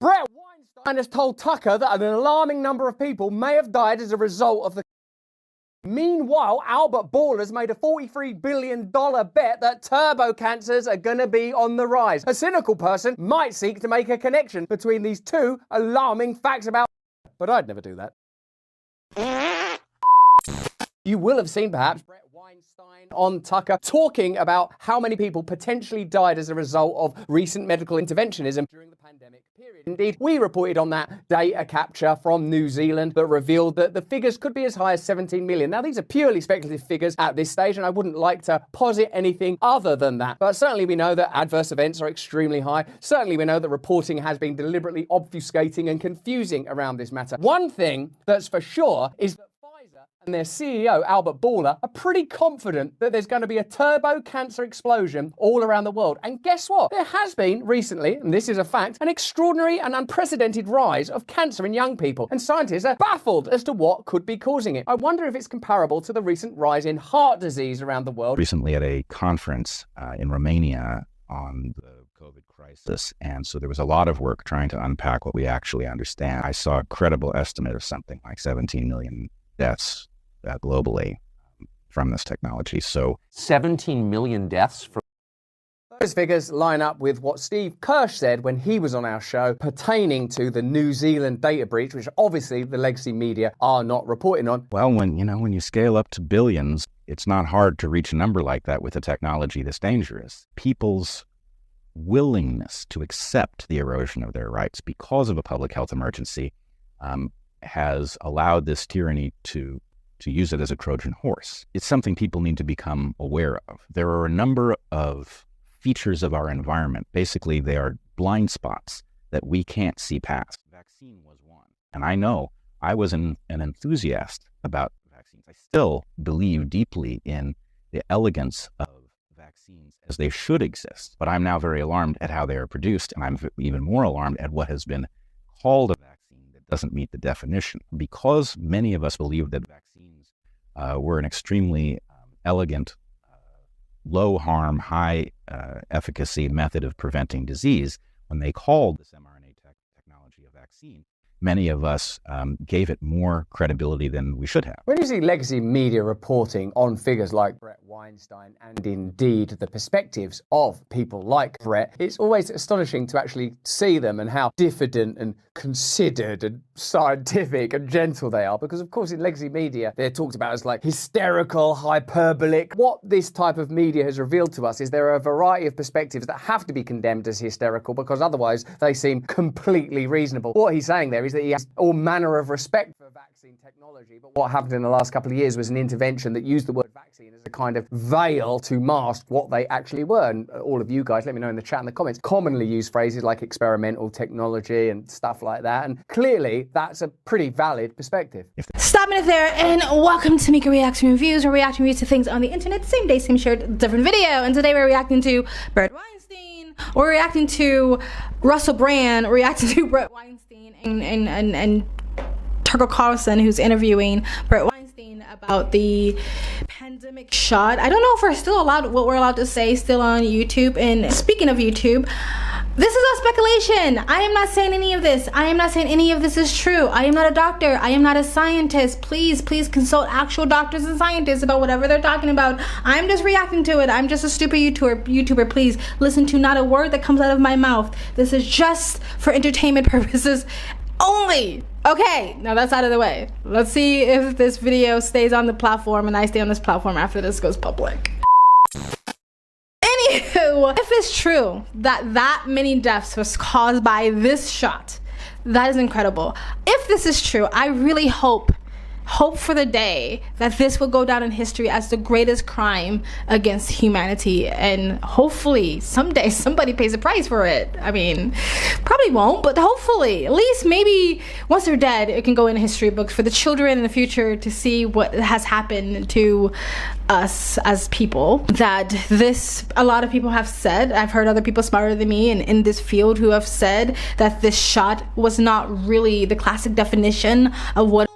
Brett Weinstein has told Tucker that an alarming number of people may have died as a result of the... Meanwhile, Albert Bourla's made a $43 billion bet that turbo cancers are gonna be on the rise. A cynical person might seek to make a connection between these two alarming facts about... But I'd never do that. You will have seen, perhaps, Brett Weinstein on Tucker talking about how many people potentially died as a result of recent medical interventionism during the pandemic period. Indeed, we reported on that data capture from New Zealand that revealed that the figures could be as high as 17 million. Now, these are purely speculative figures at this stage, and I wouldn't like to posit anything other than that. But certainly we know that adverse events are extremely high. Certainly we know that reporting has been deliberately obfuscating and confusing around this matter. One thing that's for sure is that and their CEO, Albert Bourla, are pretty confident that there's going to be a turbo cancer explosion all around the world. And guess what? There has been recently, and this is a fact, an extraordinary and unprecedented rise of cancer in young people. And scientists are baffled as to what could be causing it. I wonder if it's comparable to the recent rise in heart disease around the world. Recently at a conference in Romania on the COVID crisis. And so there was a lot of work trying to unpack what we actually understand. I saw a credible estimate of something like 17 million deaths globally from this technology. So 17 million deaths from... Those figures line up with what Steve Kirsch said when he was on our show pertaining to the New Zealand data breach, which obviously the legacy media are not reporting on. Well, when you scale up to billions, it's not hard to reach a number like that with a technology this dangerous. People's willingness to accept the erosion of their rights because of a public health emergency has allowed this tyranny to use it as a Trojan horse. It's something people need to become aware of. There are a number of features of our environment. Basically, they are blind spots that we can't see past. Vaccine was one. And I know I was an enthusiast about vaccines. I still believe deeply in the elegance of vaccines as they should exist. But I'm now very alarmed at how they are produced, and I'm even more alarmed at what has been called a vaccine that doesn't meet the definition. Because many of us believe that vaccines were an extremely elegant, low harm, high efficacy method of preventing disease, when they called this mRNA technology a vaccine, many of us gave it more credibility than we should have. When you see legacy media reporting on figures like Brett Weinstein and indeed the perspectives of people like Brett, it's always astonishing to actually see them and how diffident and considered and scientific and gentle they are. Because of course in legacy media, they're talked about as like hysterical, hyperbolic. What this type of media has revealed to us is there are a variety of perspectives that have to be condemned as hysterical because otherwise they seem completely reasonable. What he's saying there is that he has all manner of respect for vaccine technology, but what happened in the last couple of years was an intervention that used the word vaccine as a kind of veil to mask what they actually were. And all of you guys, let me know in the chat and the comments, commonly use phrases like experimental technology and stuff like that. And clearly that's a pretty valid perspective. Stop it there and welcome to Mika Reaction Reviews. We're reacting to things on the internet, same day, same shirt, different video. And today we're reacting to Brett Weinstein, we're reacting to Russell Brand, we're reacting to Brett Weinstein and Tucker Carlson, who's interviewing Brett Weinstein about the pandemic shot. I don't know if we're still allowed, what we're allowed to say still on YouTube. And speaking of YouTube, this is all speculation. I am not saying any of this. I am not saying any of this is true. I am not a doctor. I am not a scientist. Please consult actual doctors and scientists about whatever they're talking about. I'm just reacting to it. I'm just a stupid YouTuber. Please listen to not a word that comes out of my mouth. This is just for entertainment purposes only. Okay, now that's out of the way. Let's see if this video stays on the platform and I stay on this platform after this goes public. Anywho, if it's true that many deaths was caused by this shot, that is incredible. If this is true, I really hope for the day that this will go down in history as the greatest crime against humanity, and hopefully someday somebody pays a price for it. I mean, probably won't, but hopefully, at least maybe once they're dead, it can go in history books for the children in the future to see what has happened to us as people. That this, a lot of people have said, I've heard other people smarter than me and in this field who have said that this shot was not really the classic definition of what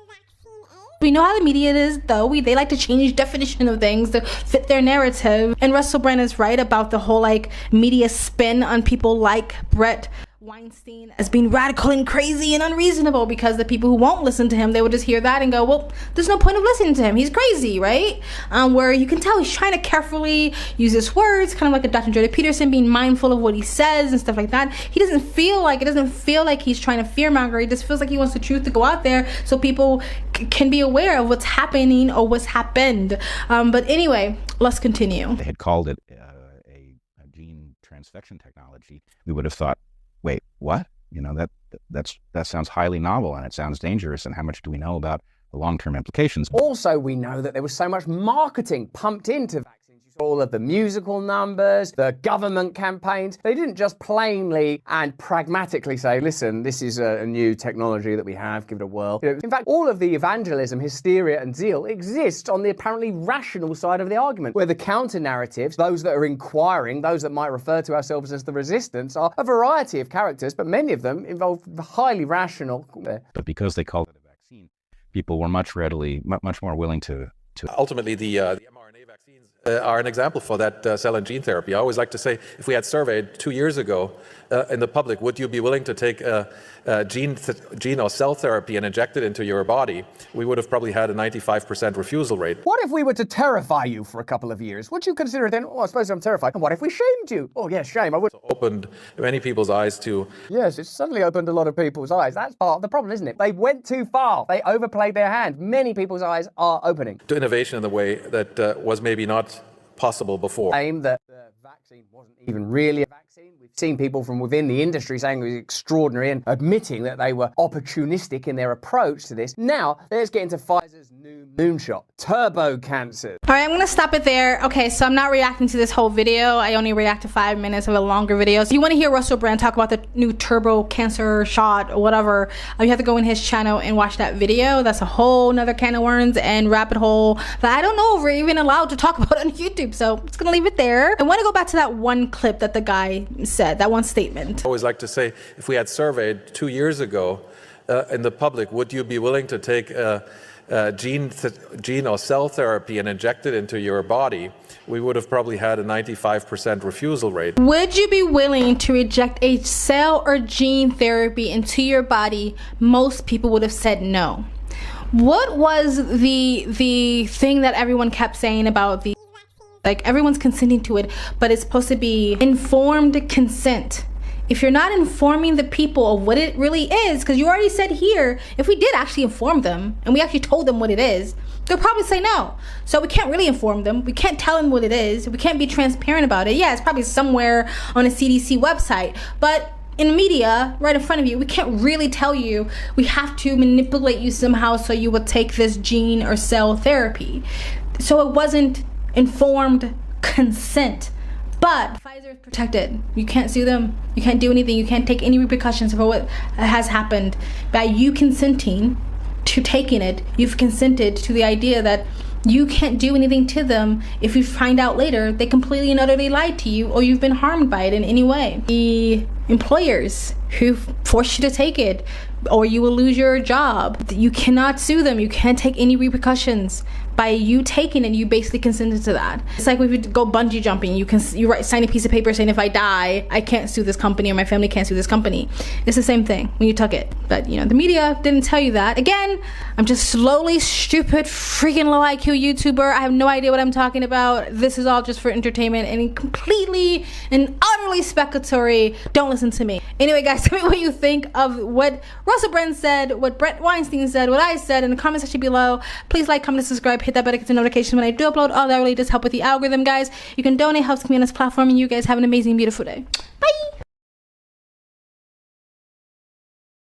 we know how the media is, though. They like to change definition of things to fit their narrative. And Russell Brand is right about the whole like media spin on people like Brett Weinstein as being radical and crazy and unreasonable, because the people who won't listen to him, they would just hear that and go, well, there's no point of listening to him, he's crazy, right? Where you can tell he's trying to carefully use his words, kind of like a Dr. Jordan Peterson, being mindful of what he says and stuff like that. It doesn't feel like he's trying to fearmonger. It just feels like he wants the truth to go out there so people can be aware of what's happening or what's happened. But anyway, let's continue. They had called it a gene transfection technology. We would have thought, wait, what? You know, that sounds highly novel and it sounds dangerous. And how much do we know about the long-term implications? Also, we know that there was so much marketing pumped into vaccines. You saw all of the musical numbers, the government campaigns. They didn't just plainly and pragmatically say, listen, this is a new technology that we have, give it a whirl. You know, in fact, all of the evangelism, hysteria, and zeal exist on the apparently rational side of the argument, where the counter-narratives, those that are inquiring, those that might refer to ourselves as the resistance, are a variety of characters, but many of them involve highly rational. But because they called it a vaccine, people were much more willing to. Ultimately, the mRNA vaccines are an example for that cell and gene therapy. I always like to say, if we had surveyed 2 years ago in the public, would you be willing to take gene or cell therapy and inject it into your body, we would have probably had a 95% refusal rate. What if we were to terrify you for a couple of years? Would you consider it then, oh, I suppose I'm terrified. And what if we shamed you? Oh, yeah, shame. I would. So opened many people's eyes to. Yes, it's suddenly opened a lot of people's eyes. That's part of the problem, isn't it? They went too far. They overplayed their hand. Many people's eyes are opening. To innovation in the way that was maybe not possible before. Claim that the vaccine wasn't even really a vaccine. We've seen people from within the industry saying it was extraordinary and admitting that they were opportunistic in their approach to this. Now, let's get into Pfizer's new moonshot, turbo cancer. All right, I'm gonna stop it there. Okay, so I'm not reacting to this whole video. I only react to 5 minutes of a longer video. So you want to hear Russell Brand talk about the new turbo cancer shot or whatever, you have to go in his channel and watch that video. That's a whole nother can of worms and rabbit hole that I don't know if we're even allowed to talk about on YouTube. So I'm just gonna leave it there. I want to go back to that one clip that the guy said, that one statement. I always like to say, if we had surveyed 2 years ago in the public, would you be willing to take gene or cell therapy and inject it into your body, we would have probably had a 95% refusal rate. Would you be willing to reject a cell or gene therapy into your body? Most people would have said no. What was the thing that everyone kept saying about the, like, everyone's consenting to it, but it's supposed to be informed consent? If you're not informing the people of what it really is, because you already said here, if we did actually inform them and we actually told them what it is, they'll probably say no. So we can't really inform them. We can't tell them what it is. We can't be transparent about it. Yeah, it's probably somewhere on a CDC website, but in media right in front of you, we can't really tell you. We have to manipulate you somehow so you will take this gene or cell therapy. So it wasn't informed consent. But Pfizer is protected. You can't sue them. You can't do anything. You can't take any repercussions for what has happened. By you consenting to taking it, you've consented to the idea that you can't do anything to them if you find out later they completely and utterly lied to you or you've been harmed by it in any way. The employers who force you to take it, or you will lose your job. You cannot sue them. You can't take any repercussions. By you taking it, you basically consented to that. It's like when you go bungee jumping, you sign a piece of paper saying, if I die, I can't sue this company or my family can't sue this company. It's the same thing when you took it. But you know, the media didn't tell you that. Again, I'm just slowly stupid, freaking low IQ YouTuber. I have no idea what I'm talking about. This is all just for entertainment and completely and utterly speculatory. Don't listen to me. Anyway, guys, tell me what you think of what Russell Brand said, what Brett Weinstein said, what I said in the comment section below. Please like, comment, subscribe, hit that bell to get the notifications when I do upload. All that really does help with the algorithm, guys. You can donate, helps me on this platform, and you guys have an amazing, beautiful day.